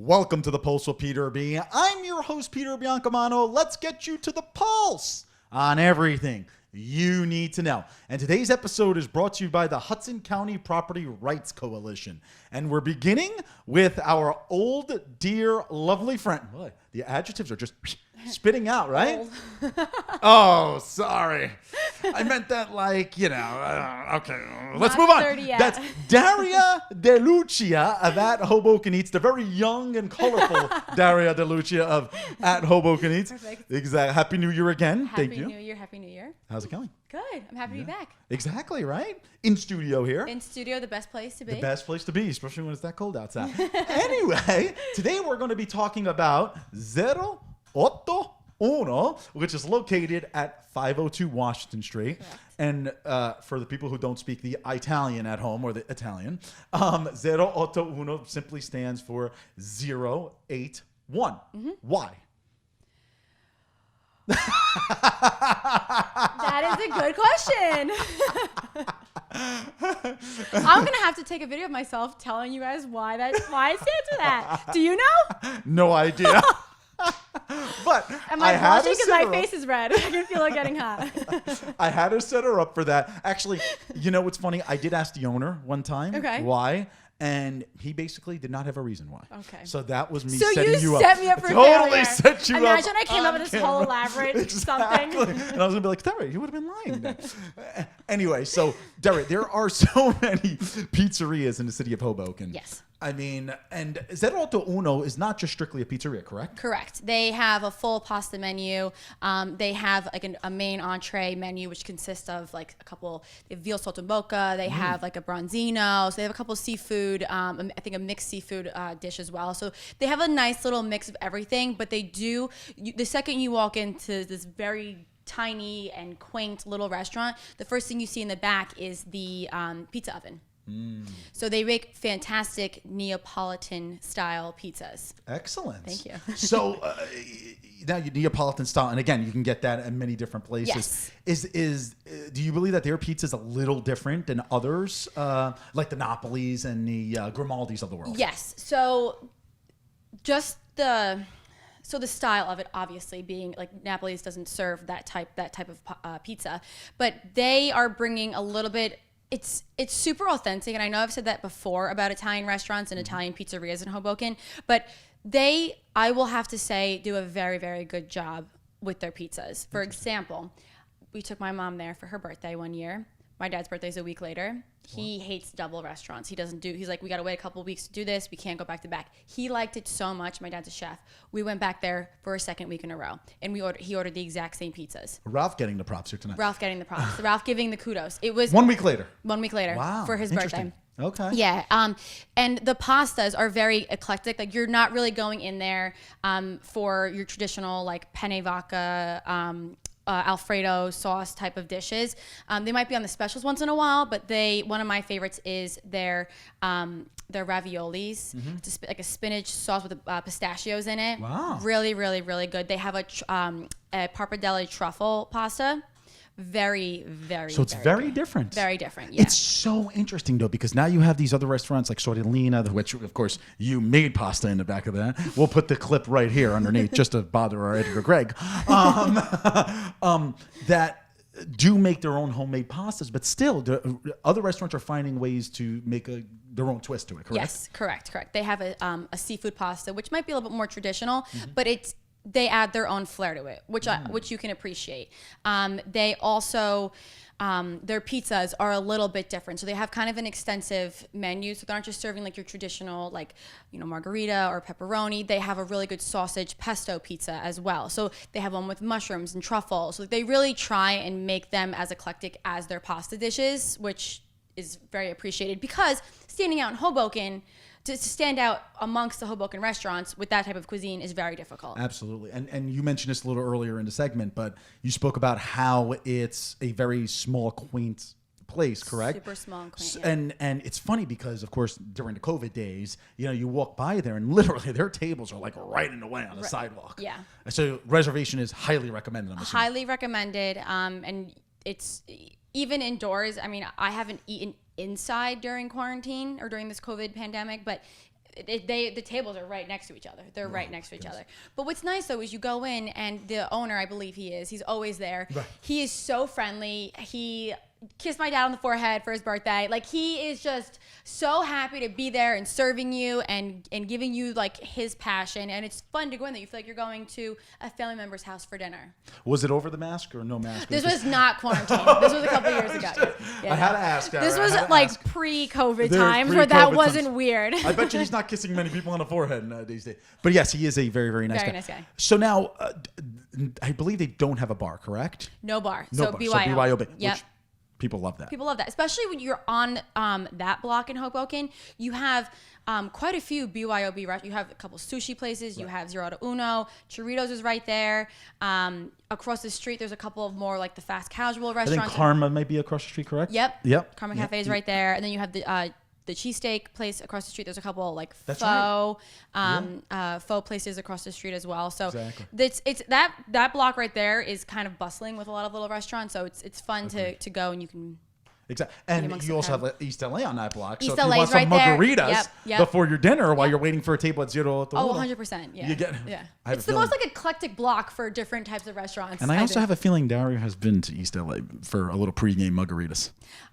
Welcome to the Pulse with Peter B. I'm your host, Peter Biancamano. Let's get you to the pulse on everything you need to know. And today's episode is brought to you by the Hudson County Property Rights Coalition. And we're beginning with our old, dear, lovely friend. Boy, the adjectives are just spitting out, right? Oh, sorry. I meant that like, okay. Let's move on. That's Daria DeLucia of At Hoboken Eats, the very young and colorful Daria DeLucia of At Hoboken Eats. Perfect. Exactly. Happy New Year again. Thank you. Happy New Year. How's it going? Good. I'm happy to be back. Exactly, right? In studio here. In studio, the best place to be. The best place to be, especially when it's that cold outside. Anyway, today we're going to be talking about 081, which is located at 502 Washington Street. Correct. And for the people who don't speak the Italian at home or the Italian, 081 simply stands for 081. Mm-hmm. Why? That is a good question. I'm gonna have to take a video of myself telling you guys why it stands for that. Do you know? No idea. But am I blushing because my her face is red? I can feel it getting hot. I had to set her up for that. Actually, you know what's funny? I did ask the owner one time why, and he basically did not have a reason why. Okay. So that was me so setting you up. So you set me up for totally failure. Set you Imagine up. I came up with this whole elaborate something. And I was going to be like, Derek, you would have been lying then. Anyway, so Derek, there are so many pizzerias in the city of Hoboken. Yes. I mean, and 081 is not just strictly a pizzeria, correct? Correct. They have a full pasta menu. They have like a main entree menu, which consists of like a couple. They have veal saltimbocca. They have like a bronzino. So they have a couple seafood. I think a mixed seafood dish as well. So they have a nice little mix of everything. But they do. The second you walk into this very tiny and quaint little restaurant, the first thing you see in the back is the pizza oven. So they make fantastic Neapolitan style pizzas. Excellent. Thank you. So now you Neapolitan style, and again, you can get that in many different places. Yes. Do you believe that their pizza is a little different than others, like the Napolis and the Grimaldis of the world? Yes. So just the style of it, obviously, being like Napoli's doesn't serve that type of pizza, but they are bringing a little bit. It's super authentic, and I know I've said that before about Italian restaurants and Italian pizzerias in Hoboken, but I will have to say, do a very, very good job with their pizzas. For example, we took my mom there for her birthday one year. My dad's birthday's a week later. He hates double restaurants. He's like, we got to wait a couple of weeks to do this. We can't go back to back. He liked it so much. My dad's a chef. We went back there for a second week in a row, and he ordered the exact same pizzas. Ralph getting the props here tonight. Ralph getting the props. Ralph giving the kudos. It was 1 week later. 1 week later. Wow. For his birthday. Okay. Yeah. And the pastas are very eclectic. Like you're not really going in there for your traditional like penne vodka, Alfredo sauce type of dishes. They might be on the specials once in a while, but one of my favorites is their raviolis. Mm-hmm. It's like a spinach sauce with pistachios in it. Wow. Really, really, really good. They have a pappardelle truffle pasta. Very, very. So it's very different. Very different. Yeah. It's so interesting though, because now you have these other restaurants like Sorellina, which of course you made pasta in the back of that. We'll put the clip right here underneath just to bother our editor Greg. That do make their own homemade pastas, but still, the other restaurants are finding ways to make their own twist to it. Correct? Yes, correct. They have a seafood pasta, which might be a little bit more traditional, but they add their own flair to it, which you can appreciate. They also, their pizzas are a little bit different. So they have kind of an extensive menu. So they're not just serving like your traditional, like, margarita or pepperoni. They have a really good sausage pesto pizza as well. So they have one with mushrooms and truffles. So they really try and make them as eclectic as their pasta dishes, which is very appreciated because standing out in Hoboken, to stand out amongst the Hoboken restaurants with that type of cuisine is very difficult. Absolutely. And you mentioned this a little earlier in the segment, but you spoke about how it's a very small, quaint place, correct? Super small and quaint, yeah. And it's funny because, of course, during the COVID days, you walk by there and literally their tables are like right in the way on the sidewalk. Yeah. So reservation is highly recommended, I'm assuming. Highly recommended. And it's even indoors. I mean, I haven't eaten inside during quarantine or during this COVID pandemic, but the tables are right next to each other. They're right next to each other. But what's nice though is you go in and the owner, I believe he's always there. Right. He is so friendly. He kissed my dad on the forehead for his birthday. Like he is just so happy to be there and serving you and giving you like his passion. And it's fun to go in there. You feel like you're going to a family member's house for dinner. Was it over the mask or no mask? This was not quarantine. This was a couple years ago. I had to ask. This I was had to like ask. pre-COVID There's times where that pre-COVID wasn't times. weird. I bet you he's not kissing many people on the forehead these days. But yes, he is a very, very nice Very guy. nice guy. So now, I believe they don't have a bar, correct? No bar. No So bar. BYO. So BYOB, Yep. which people love that. People love that, especially when you're on that block in Hoboken. You have quite a few BYOB restaurants. You have a couple sushi places. You have Zero to Uno. Churritos is right there. Across the street, there's a couple of more like the fast casual I restaurants. think Karma might be across the street, correct? Yep. Karma Yep. Cafe is right there, and then you have the cheesesteak place across the street. There's a couple like That's faux faux places across the street as well. So Exactly. it's that block right there is kind of bustling with a lot of little restaurants. So it's fun to go, and you can. Exactly. And amongst you the also crowd. have East LA on that block. East So if you LA want is some right there. margaritas Yep. before your dinner while you're waiting for a table at Zero to Oh, Uno, 100%. Yeah. You get- yeah. I have It's a the most feeling- like eclectic block for different types of restaurants. And I also think. have a feeling Dario has been to East LA for a little pregame margaritas.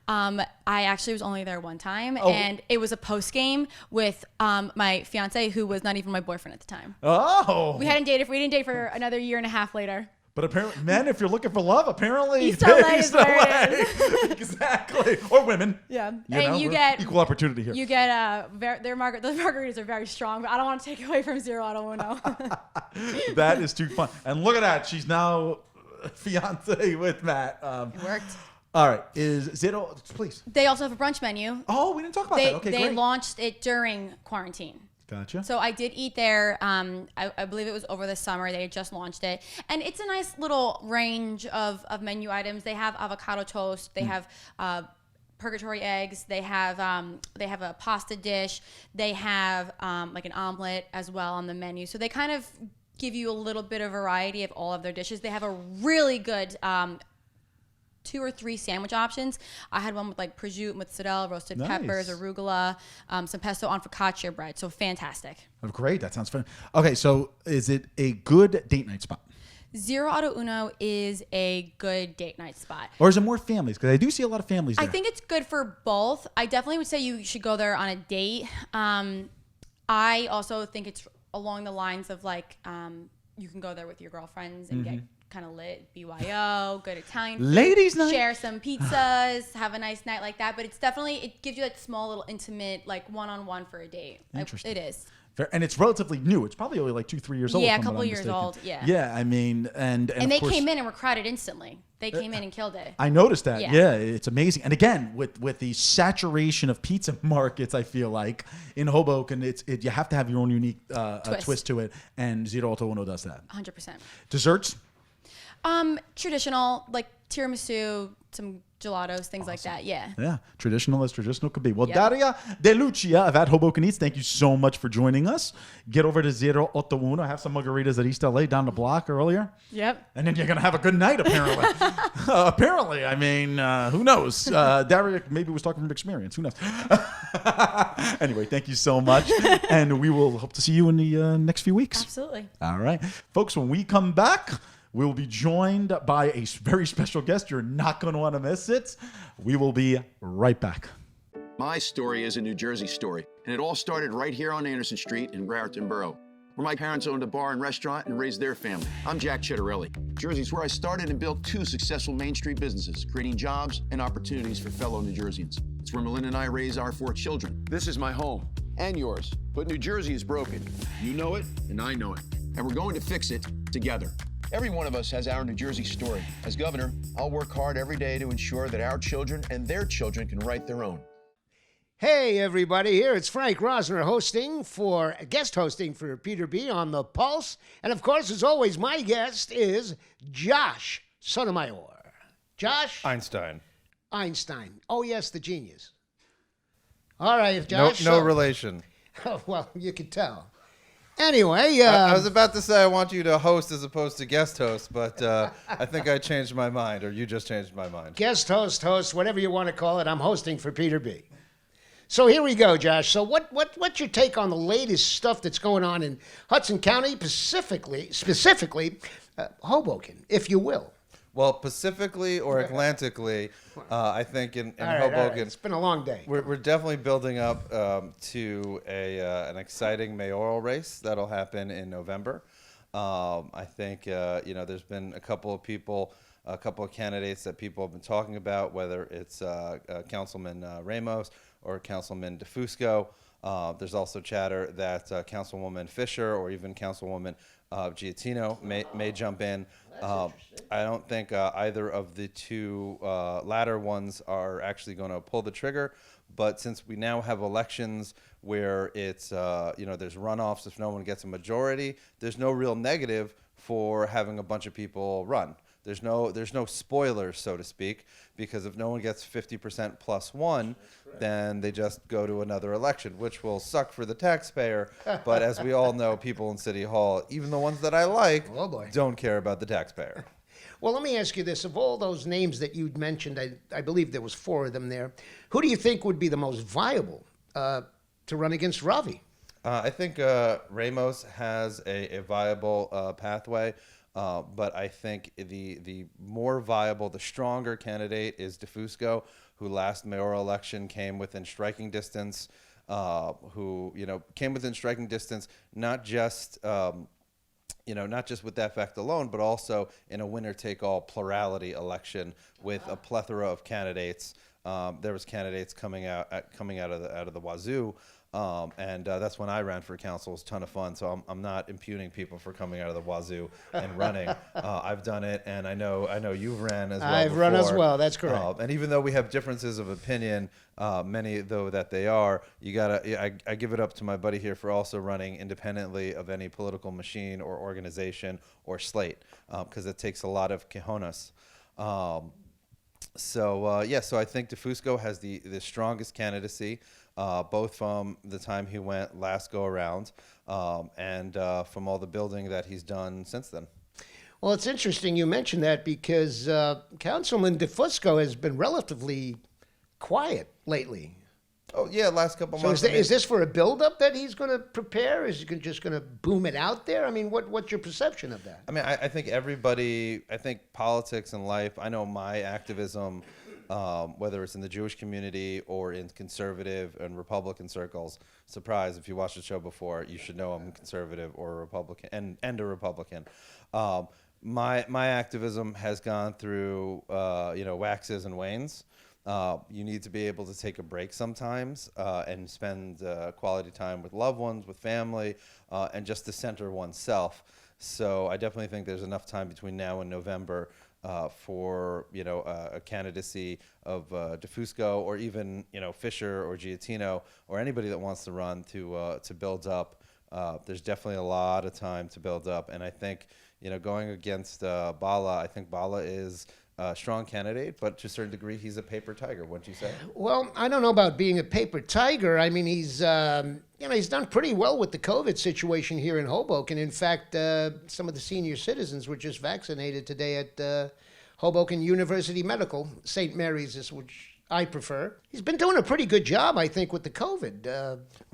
I actually was only there one time, Oh. and it was a post game with my fiance, who was not even my boyfriend at the time. Oh. We didn't date for another year and a half later. But apparently, men, if you're looking for love, apparently East LA is where it LA. Exactly. Or women. Yeah, You and know, you we're get equal opportunity here. You get those margaritas are very strong, but I don't want to take away from Zero. I don't know. That is too fun. And look at that. She's now fiance with Matt. It worked. All right. Is Zero, please. They also have a brunch menu. Oh, we didn't talk about that. Okay, they great. launched it during quarantine. Gotcha. So I did eat there. I believe it was over the summer. They had just launched it, and it's a nice little range of menu items. They have avocado toast. They have purgatory eggs. They have a pasta dish. They have like an omelet as well on the menu. So they kind of give you a little bit of variety of all of their dishes. They have a really good 2 or 3 sandwich options. I had one with like prosciutto, mozzarella, roasted Nice. peppers, arugula, some pesto on focaccia bread. So fantastic. Oh, great. That sounds fun. Okay, so is it a good date night spot? Zero Auto Uno is a good date night spot. Or is it more families? Because I do see a lot of families there. I think it's good for both. I definitely would say you should go there on a date. I also think it's along the lines of like you can go there with your girlfriends and get kind of lit, BYO, good Italian food, Ladies' night. share some pizzas, have a nice night like that. But it's definitely, it gives you that small little intimate, like one-on-one for a date. Interesting. It is. And it's relatively new. It's probably only like 2-3 years old. Yeah, if a I'm couple not years mistaken. old, yeah. Yeah, I mean, and And of they course, came in and were crowded instantly. They came in and killed it. I noticed that. Yeah. Yeah, it's amazing. And again, with the saturation of pizza markets, I feel like in Hoboken, you have to have your own unique twist to it, and Zero Auto Uno does that. 100%. Desserts? Traditional, like tiramisu, some gelatos, things like that. Yeah. Yeah, traditional as traditional could be. Well, Yep. Daria De Lucia of At Hoboken Eats, thank you so much for joining us. Get over to Zero Auto Uno. Have some margaritas at East LA down the block earlier. Yep. And then you're going to have a good night, apparently. Apparently. I mean, who knows? Daria maybe was talking from experience. Who knows? Anyway, thank you so much. And we will hope to see you in the next few weeks. Absolutely. All right. Folks, when we come back, we will be joined by a very special guest. You're not going to want to miss it. We will be right back. My story is a New Jersey story, and it all started right here on Anderson Street in Raritan Borough, where my parents owned a bar and restaurant and raised their family. I'm Jack Chittarelli. Jersey's where I started and built 2 successful Main Street businesses, creating jobs and opportunities for fellow New Jerseyans. It's where Melinda and I raise our 4 children. This is my home, and yours. But New Jersey is broken. You know it, and I know it. And we're going to fix it together. Every one of us has our New Jersey story. As governor, I'll work hard every day to ensure that our children and their children can write their own. Hey, everybody, here it's Frank Rosner guest hosting for Peter B. on The Pulse. And of course, as always, my guest is Josh Sotomayor. Josh? Einstein. Oh, yes, the genius. All right, Josh. No relation. Oh, well, you could tell. Anyway, I was about to say I want you to host as opposed to guest host, but I think I changed my mind, or you just changed my mind. guest host, whatever you want to call it, I'm hosting for Peter B. So here we go, Josh. So what's your take on the latest stuff that's going on in Hudson County, specifically Hoboken, if you will? Well, Pacifically or Atlantically, I think in All right. Hoboken, It's been a long day. we're definitely building up to an exciting mayoral race that'll happen in November. I think there's been a couple of people, a couple of candidates that people have been talking about, whether it's Councilman Ramos or Councilman DeFusco. There's also chatter that Councilwoman Fisher or even Councilwoman Giattino may jump in. I don't think either of the two latter ones are actually going to pull the trigger. But since we now have elections where it's there's runoffs if no one gets a majority, there's no real negative for having a bunch of people run. There's no spoilers, so to speak, because if no one gets 50% plus one, then they just go to another election, which will suck for the taxpayer. But as we all know, people in City Hall, even the ones that I like, Oh, boy. don't care about the taxpayer. Well, let me ask you this. Of all those names that you'd mentioned, I believe there was 4 of them there, who do you think would be the most viable to run against Ravi? I think Ramos has a viable pathway. But I think the more viable, the stronger candidate is DeFusco, who last mayoral election came within striking distance, came within striking distance, not just with that fact alone, but also in a winner-take-all plurality election with a plethora of candidates. There was candidates coming out of the wazoo. And that's when I ran for council. It was a ton of fun. So I'm not impugning people for coming out of the wazoo and running. I've done it, and I know you've ran as well. I've run as well. That's correct. And even though we have differences of opinion, many though that they are, I give it up to my buddy here for also running independently of any political machine or organization or slate, because it takes a lot of cojones. So I think DeFusco has the strongest candidacy. Both from the time he went last go around and from all the building that he's done since then. Well, it's interesting you mentioned that because Councilman DeFusco has been relatively quiet lately. Oh, yeah, last couple So months. is this for a buildup that he's going to prepare? Is he just going to boom it out there? I mean, what's your perception of that? I mean, I think politics and life, I know my activism, whether it's in the Jewish community or in conservative and Republican circles. Surprise, if you watched the show before, you should know I'm conservative or a Republican and a Republican. My activism has gone through waxes and wanes. You need to be able to take a break sometimes and spend quality time with loved ones, with family, and just to center oneself. So I definitely think there's enough time between now and November for a candidacy of DeFusco or even Fisher or Giattino or anybody that wants to run to build up. There's definitely a lot of time to build up, and I think going against Bala, I think Bala is a strong candidate, but to a certain degree, he's a paper tiger, wouldn't you say? Well, I don't know about being a paper tiger. I mean, he's done pretty well with the COVID situation here in Hoboken. In fact, some of the senior citizens were just vaccinated today at Hoboken University Medical, St. Mary's, which I prefer. He's been doing a pretty good job, I think, with the COVID.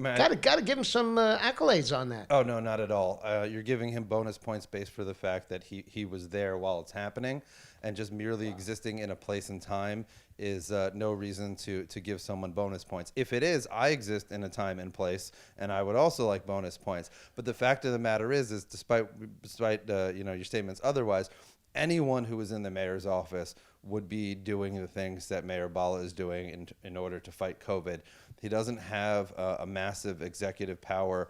Got to give him some accolades on that. Oh, no, not at all. You're giving him bonus points based for the fact that he was there while it's happening, and just merely existing in a place and time is no reason to give someone bonus points. If it is, I exist in a time and place, and I would also like bonus points. But the fact of the matter is despite your statements otherwise, anyone who is in the mayor's office would be doing the things that Mayor Bala is doing in order to fight COVID. He doesn't have a massive executive power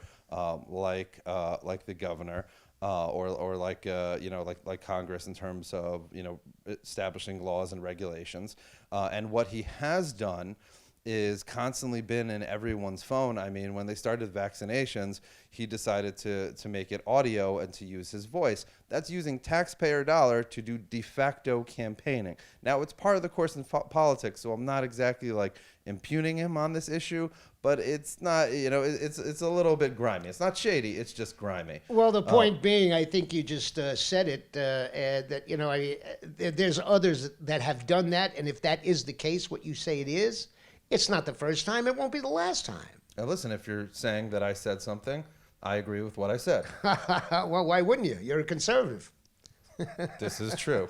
like the governor. Or like Congress in terms of establishing laws and regulations, and what he has done is constantly been in everyone's phone. I mean, when they started vaccinations, he decided to make it audio and to use his voice. That's using taxpayer dollar to do de facto campaigning. Now, it's part of the course in politics, so I'm not exactly like impugning him on this issue, but it's not, it's a little bit grimy. It's not shady, it's just grimy. Well, the point being, I think you just said it, that, there's others that have done that, and if that is the case, what you say it is, It's not the first time. It won't be the last time. Now listen, if you're saying that I said something, I agree with what I said. Well, why wouldn't you? You're a conservative. This is true.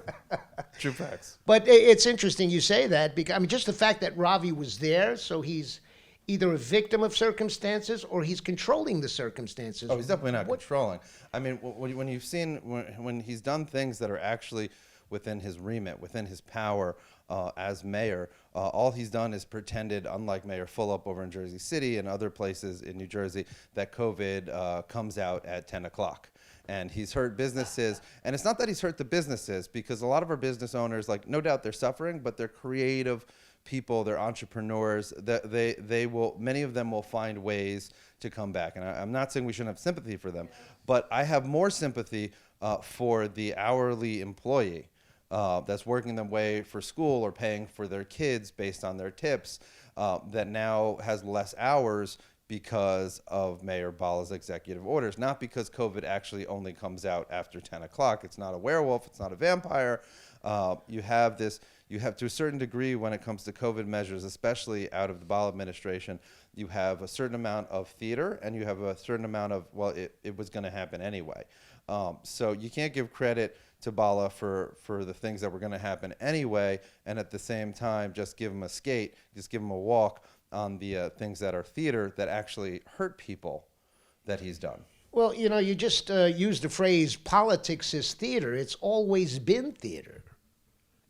True facts. But it's interesting you say that, because I mean, just the fact that Ravi was there, so he's either a victim of circumstances or he's controlling the circumstances. Oh, he's definitely not controlling. I mean, when you've seen when he's done things that are actually within his remit, within his power as mayor, all he's done is pretended, unlike Mayor Fulop over in Jersey City and other places in New Jersey, that COVID comes out at 10 o'clock. And he's hurt businesses. And it's not that he's hurt the businesses, because a lot of our business owners, like, no doubt they're suffering, but they're creative people, they're entrepreneurs. They will, many of them will find ways to come back. And I'm not saying we shouldn't have sympathy for them, but I have more sympathy for the hourly employee that's working their way for school or paying for their kids based on their tips, that now has less hours because of Mayor Bala's executive orders, not because COVID actually only comes out after 10 o'clock. It's not a werewolf. It's not a vampire. You have to a certain degree when it comes to COVID measures, especially out of the Bala administration, you have a certain amount of theater and you have a certain amount of, well, it was going to happen anyway. So you can't give credit to Bala for the things that were going to happen anyway, and at the same time just give him a skate, just give him a walk on the things that are theater that actually hurt people that he's done. Well, you know, you just used the phrase politics is theater. It's always been theater.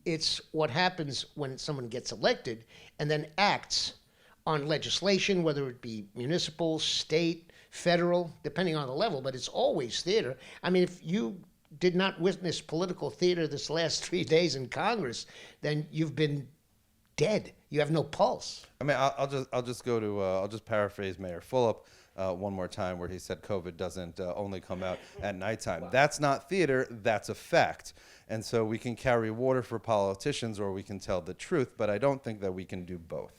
It's what happens when someone gets elected and then acts on legislation, whether it be municipal, state, federal, depending on the level, but it's always theater. I mean, if you did not witness political theater this last 3 days in Congress, then you've been dead. You have no pulse. I mean, I'll just paraphrase Mayor Fulop one more time, where he said COVID doesn't only come out at nighttime. That's not theater. That's a fact. And so we can carry water for politicians, or we can tell the truth. But I don't think that we can do both.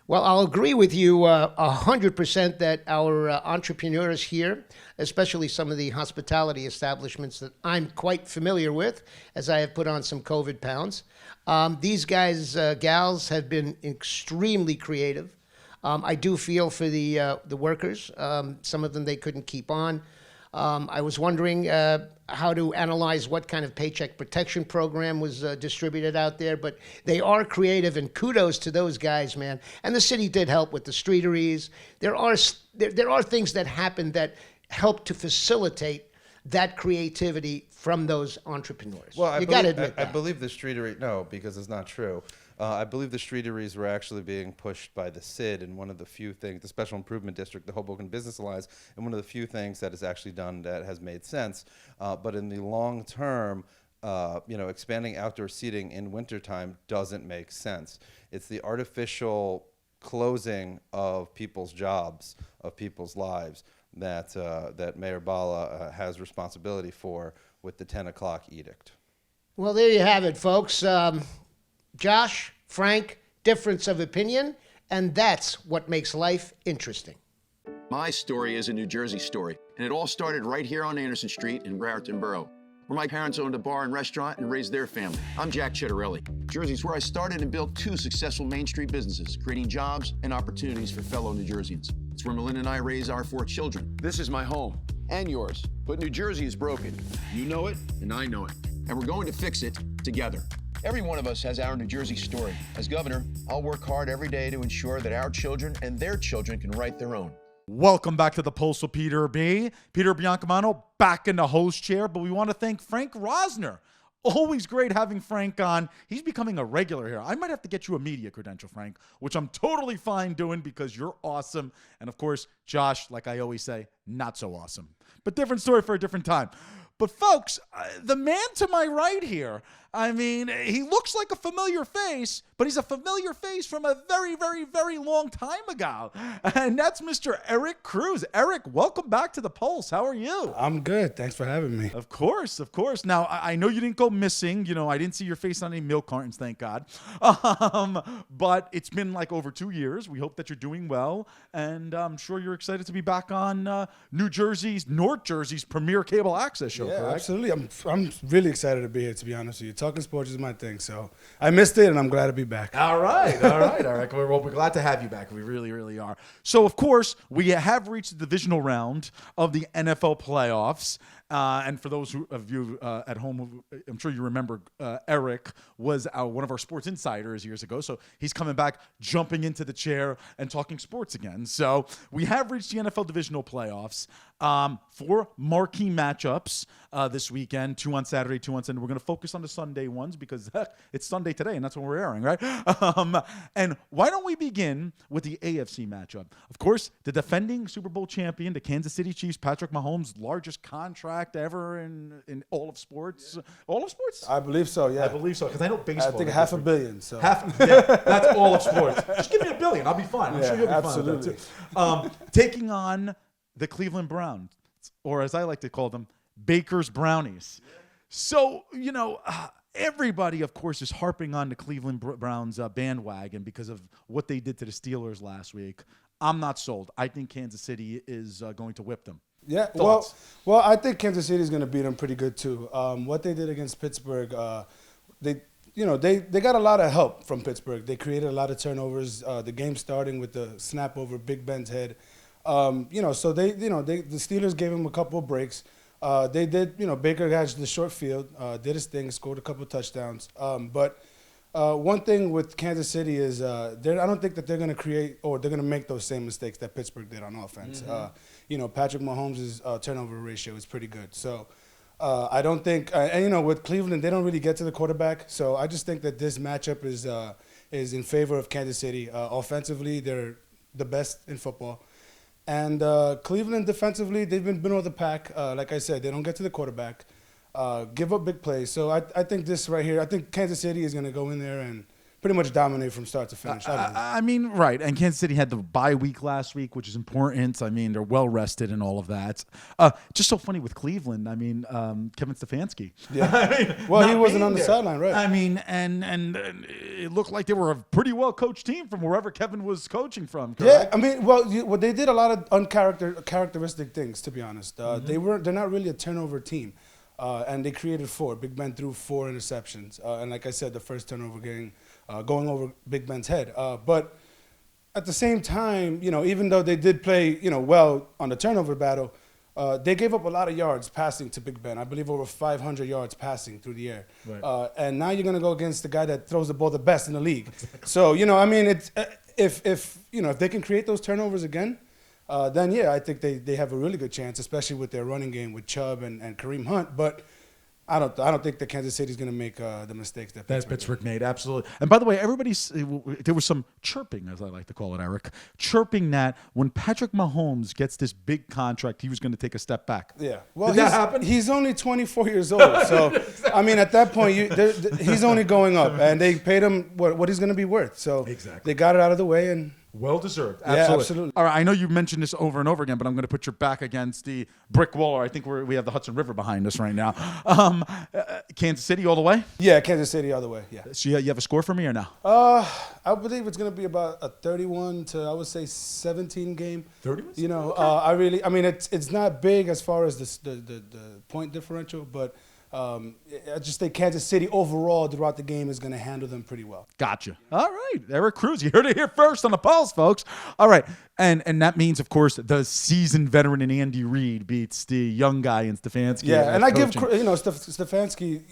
Well, I'll agree with you 100% that our entrepreneurs here, especially some of the hospitality establishments that I'm quite familiar with, as I have put on some COVID pounds, these guys, gals, have been extremely creative. I do feel for the workers. Some of them they couldn't keep on. I was wondering how to analyze what kind of paycheck protection program was distributed out there, but they are creative, and kudos to those guys, man. And the city did help with the streeteries. There are things that happen that help to facilitate that creativity from those entrepreneurs. Well, you got to admit that. I believe the streetery, no, because it's not true. I believe the streeteries were actually being pushed by the SID, and one of the few things, the Special Improvement District, the Hoboken Business Alliance, and one of the few things that is actually done that has made sense. But in the long term, expanding outdoor seating in wintertime doesn't make sense. It's the artificial closing of people's jobs, of people's lives, that Mayor Bala has responsibility for with the 10 o'clock edict. Well, there you have it, folks. Josh, Frank, difference of opinion, and that's what makes life interesting. My story is a New Jersey story, and it all started right here on Anderson Street in Brereton Borough, where my parents owned a bar and restaurant and raised their family. I'm Jack Chitterelli. Jersey's where I started and built 2 successful Main Street businesses, creating jobs and opportunities for fellow New Jerseyans. It's where Melinda and I raise our 4 children. This is my home, and yours. But New Jersey is broken. You know it, and I know it. And we're going to fix it together. Every one of us has our New Jersey story. As governor, I'll work hard every day to ensure that our children and their children can write their own. Welcome back to the Pulse with Peter B. Peter Biancamano back in the host chair, but we want to thank Frank Rosner. Always great having Frank on. He's becoming a regular here. I might have to get you a media credential, Frank, which I'm totally fine doing because you're awesome. And of course, Josh, like I always say, not so awesome. But different story for a different time. But folks, the man to my right here, I mean, he looks like a familiar face, but he's a familiar face from a very, very, very long time ago. And that's Mr. Eric Cruz. Eric, welcome back to the Pulse. How are you? I'm good. Thanks for having me. Of course, of course. Now, I know you didn't go missing. You know, I didn't see your face on any milk cartons, thank God. But it's been like over 2 years. We hope that you're doing well. And I'm sure you're excited to be back on North Jersey's premier cable access show, Yeah, correct? absolutely. I'm really excited to be here, to be honest with you. talking sports is my thing. So I missed it, and I'm glad to be back. All right. We're glad to have you back. We really, really are. So, of course, we have reached the divisional round of the NFL playoffs. And for those of you at home, I'm sure you remember Eric was one of our sports insiders years ago. So he's coming back, jumping into the chair and talking sports again. So we have reached the NFL divisional playoffs. 4 marquee matchups this weekend, 2 on Saturday, 2 on Sunday. We're going to focus on the Sunday ones because it's Sunday today, and that's when we're airing, right? And why don't we begin with the AFC matchup? Of course, the defending Super Bowl champion, the Kansas City Chiefs, Patrick Mahomes, largest contract ever in all of sports. All of sports? I believe so, yeah. I believe so, because I know baseball. I think $500 million. So. That's all of sports. Just give me $1 billion. I'll be fine. I'm sure you'll be absolutely. fine with that, too. Taking on the Cleveland Browns, or as I like to call them, Baker's Brownies. So, everybody, of course, is harping on the Cleveland Browns bandwagon because of what they did to the Steelers last week. I'm not sold. I think Kansas City is going to whip them. Yeah, Thoughts? well, I think Kansas City is going to beat them pretty good too. What they did against Pittsburgh, they got a lot of help from Pittsburgh. They created a lot of turnovers. The game starting with the snap over Big Ben's head. So the Steelers gave him a couple of breaks. They did, Baker had the short field, did his thing, scored a couple of touchdowns. But one thing with Kansas City is I don't think that they're going to create or they're going to make those same mistakes that Pittsburgh did on offense. Patrick Mahomes' turnover ratio is pretty good. So I don't think, with Cleveland, they don't really get to the quarterback. So I just think that this matchup is in favor of Kansas City. Offensively, they're the best in football. And Cleveland defensively, they've been middle of the pack. Like I said, they don't get to the quarterback, give up big plays. So I think this right here, I think Kansas City is going to go in there and pretty much dominate from start to finish. I mean, right. And Kansas City had the bye week last week, which is important. I mean, they're well rested and all of that. Just so funny with Cleveland. I mean, Kevin Stefanski. Yeah. Well, he wasn't on the sideline, right? I mean, and it looked like they were a pretty well coached team from wherever Kevin was coaching from. Correct? Yeah. I mean, they did a lot of uncharacteristic things, to be honest. They're not really a turnover team. And they created 4. Big Ben threw 4 interceptions. And like I said, the first turnover going over Big Ben's head. But at the same time, even though they did play, well on the turnover battle, they gave up a lot of yards passing to Big Ben. I believe over 500 yards passing through the air. Right. And now you're going to go against the guy that throws the ball the best in the league. So, it's if they can create those turnovers again, then yeah, I think they have a really good chance, especially with their running game with Chubb and Kareem Hunt. But I don't think that Kansas City is going to make the mistakes that Pittsburgh made. Absolutely. And by the way, there was some chirping, as I like to call it, Eric, chirping that when Patrick Mahomes gets this big contract, he was going to take a step back. Yeah. Well, did that happen? He's only 24 years old. So, I mean, at that point, he's only going up. And they paid him what he's going to be worth. So exactly. They got it out of the way and well deserved. Absolutely. Yeah, absolutely. All right, I know you've mentioned this over and over again, but I'm going to put your back against the brick wall. Or I think we have the Hudson River behind us right now. Kansas City all the way? Yeah, Kansas City all the way. Yeah. So you have a score for me or no? I believe it's going to be about a 31 to, I would say, 17 game. 31? Okay. It's not big as far as the point differential, but I just think Kansas City overall throughout the game is going to handle them pretty well. Gotcha. All right. Eric Cruz, you heard it here first on the Pulse, folks. All right. And that means, of course, the seasoned veteran in Andy Reid beats the young guy in Stefanski. Yeah, and I give, Stefanski,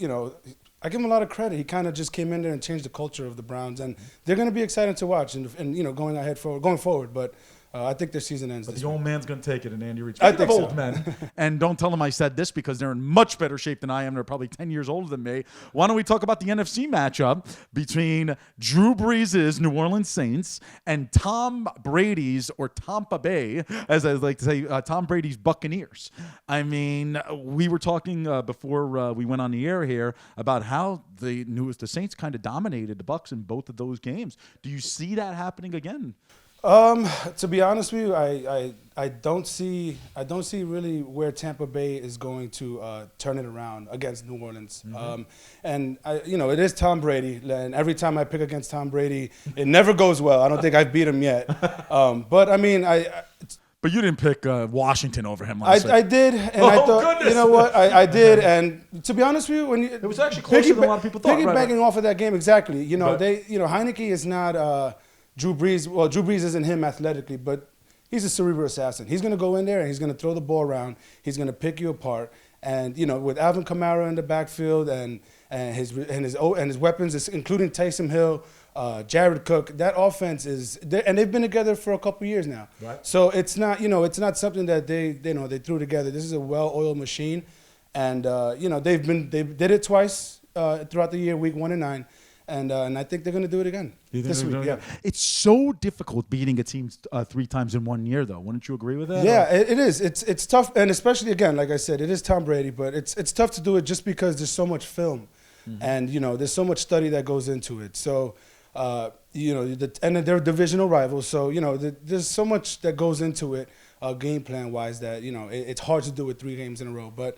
I give him a lot of credit. He kind of just came in there and changed the culture of the Browns, and they're going to be exciting to watch and going forward. But I think their season ends. But the old man's going to take it, and Andy Reid. I think old so. men. And don't tell them I said this because they're in much better shape than I am. They're probably 10 years older than me. Why don't we talk about the NFC matchup between Drew Brees' New Orleans Saints and Tom Brady's, or Tampa Bay, as I like to say, Tom Brady's Buccaneers. I mean, we were talking before we went on the air here about how the Saints kind of dominated the Bucs in both of those games. Do you see that happening again? To be honest with you, I don't see really where Tampa Bay is going to turn it around against New Orleans. Mm-hmm. And it is Tom Brady, and every time I pick against Tom Brady, it never goes well. I don't think I've beat him yet. But I mean, But you didn't pick Washington over him last week. I did, and I Oh, thought, goodness. you know what, I did, and to be honest with you, when you, it was actually closer than a lot of people thought. Right, Piggybacking right. off of that game, exactly. You know, Right. Heineke is not Drew Brees. Well, Drew Brees isn't him athletically, but he's a cerebral assassin. He's going to go in there and he's going to throw the ball around. He's going to pick you apart. And you know, with Alvin Kamara in the backfield and his weapons, including Taysom Hill, Jared Cook, that offense is, and they've been together for a couple years now. Right. So it's not something that they threw together. This is a well-oiled machine, and they did it twice throughout the year, week 1 and 9, and I think they're going to do it again this week. Yeah. It's so difficult beating a team 3 times in 1 year, though. Wouldn't you agree with that? Yeah, it is. It's tough, and especially again, like I said, it is Tom Brady, but it's tough to do it just because there's so much film, and there's so much study that goes into it. So, and they're divisional rivals, so there's so much that goes into it, game plan wise, that it's hard to do it 3 games in a row. But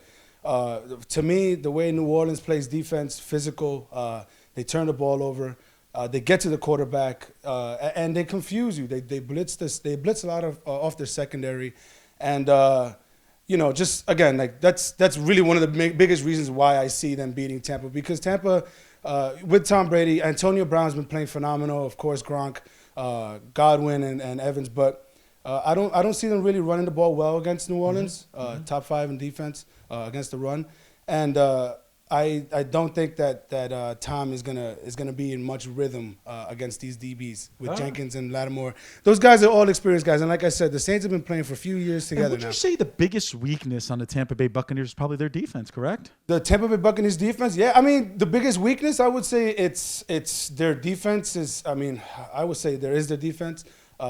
to me, the way New Orleans plays defense, physical, they turn the ball over. They get to the quarterback and they confuse you. They blitz this. They blitz a lot of off their secondary, and just again, like that's really one of the biggest reasons why I see them beating Tampa, because Tampa with Tom Brady, Antonio Brown's been playing phenomenal. Of course, Gronk, Godwin, and Evans, but I don't see them really running the ball well against New Orleans. Top 5 in defense against the run, and I don't think that Tom is gonna be in much rhythm against these DBs with Jenkins and Lattimore. Those guys are all experienced guys, and like I said, the Saints have been playing for a few years And together would now. you say the biggest weakness on the Tampa Bay Buccaneers is probably their defense, correct? The Tampa Bay Buccaneers defense, yeah. I mean, the biggest weakness, I would say, it's their defense is. I mean, I would say there is their defense.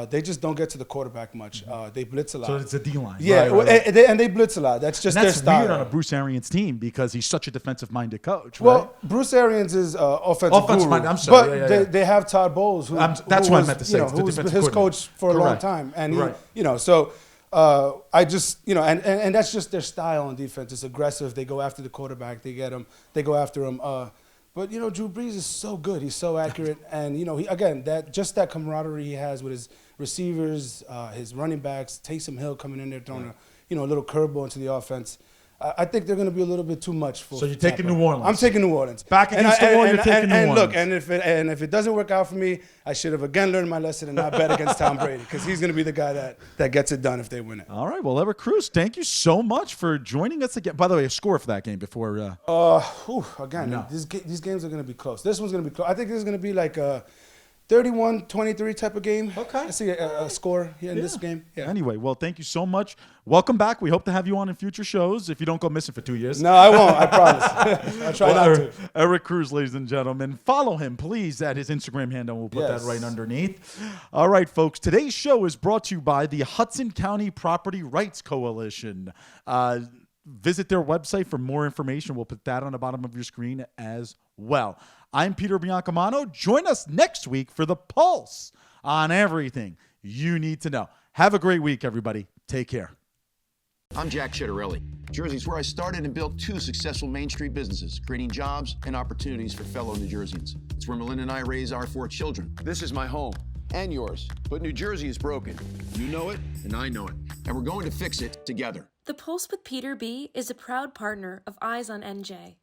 They just don't get to the quarterback much. They blitz a lot. So it's a D-line. Yeah, Right, well, right. and they blitz a lot. That's just And their that's style. weird on a Bruce Arians team because he's such a defensive-minded coach, right? Well, Bruce Arians is offensive Offensive guru, minded, I'm sorry, but yeah, yeah. they have Todd Bowles, who that's who what I was, meant to say. It's the who was defensive his coach for a long Correct. time, and he, Right. so I just and that's just their style on defense. It's aggressive. They go after the quarterback. They get him. They go after him. But Drew Brees is so good. He's so accurate, and that camaraderie he has with his receivers, his running backs, Taysom Hill coming in there throwing a little curveball into the offense. I think they're going to be a little bit too much for. So you're taking Tampa. New Orleans. I'm taking New Orleans. Back against the wall, you're taking New and look, Orleans. and if it doesn't work out for me, I should have again learned my lesson and not bet against Tom Brady, because he's going to be the guy that gets it done if they win it. All right. Well, Everett Cruz, thank you so much for joining us again. By the way, a score for that game before. Again, No. these games are going to be close. This one's going to be close. I think this is going to be like a 31-23 type of game. Okay. I see a score here in this game. Yeah. Anyway, well, thank you so much. Welcome back. We hope to have you on in future shows if you don't go missing for 2 years. No, I won't. I promise. I'll try not to. Eric Cruz, ladies and gentlemen. Follow him, please, at his Instagram handle. We'll put Yes. that right underneath. All right, folks. Today's show is brought to you by the Hudson County Property Rights Coalition. Visit their website for more information. We'll put that on the bottom of your screen as well. I'm Peter Biancamano. Join us next week for The Pulse on everything you need to know. Have a great week, everybody. Take care. I'm Jack Chitterelli. Jersey's where I started and built 2 successful Main Street businesses, creating jobs and opportunities for fellow New Jerseyans. It's where Melinda and I raise our 4 children. This is my home and yours. But New Jersey is broken. You know it, and I know it. And we're going to fix it together. The Pulse with Peter B. is a proud partner of Eyes on NJ.